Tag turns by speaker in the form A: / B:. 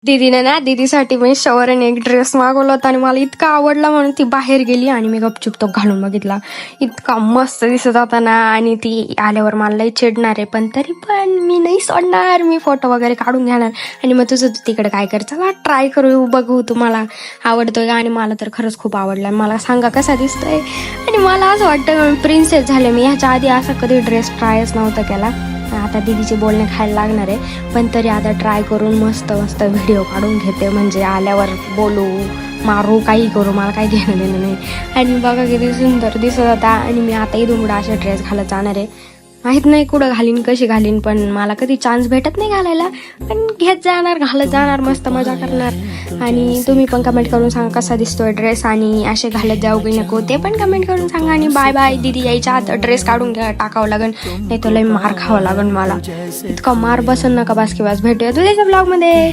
A: दीदीने ना दीदीसाठी मी शवरने एक ड्रेस मागवला होता आणि मला इतका आवडला म्हणून ती बाहेर गेली आणि मी गपचूप तो घालून बघितला. इतका मस्त दिसत होता ना. आणि ती आल्यावर मला लई चिडणार आहे, पण तरी पण मी नाही सोडणार. मी फोटो वगैरे काढून घेणार. आणि मग तुझं तू तिकडे काय कर, चला ट्राय करू, बघू तुम्हाला आवडतोय का. आणि मला तर खरंच खूप आवडला. मला सांगा कसा दिसतोय. आणि मला असं वाटतं मी प्रिन्सेस झाले. मी ह्याच्या आधी असा कधी ड्रेस ट्रायच नव्हता केला. आता दीदीचे बोलणे खायला लागणार आहे, पण तरी आता ट्राय करून मस्त मस्त व्हिडिओ काढून घेते. म्हणजे आल्यावर बोलू, मारू, काही करू, मला काही घेणं देणं नाही. आणि बघा किती सुंदर दिसत होता. आणि मी आता इथून पुढे असे ड्रेस घालत जाणार आहे. माहीत नाही कुठं घालीन, कशी घालीन, पण मला कधी चान्स भेटत नाही घालायला. पण घेत जाणार, घालत जाणार, मस्त मजा करणार. आणि तुम्ही पण कमेंट करून सांगा कसा दिसतोय ड्रेस. आणि असे घालत जाऊ की नको ते पण कमेंट करून सांगा. आणि बाय बाय. दीदी यायच्या आत ड्रेस काढून टाकावं लागेल, नाही तर लय मार खावं लागेल मला. इतका मार बसन नका बास की बास. भेटूया तुझ्या ब्लॉगमध्ये.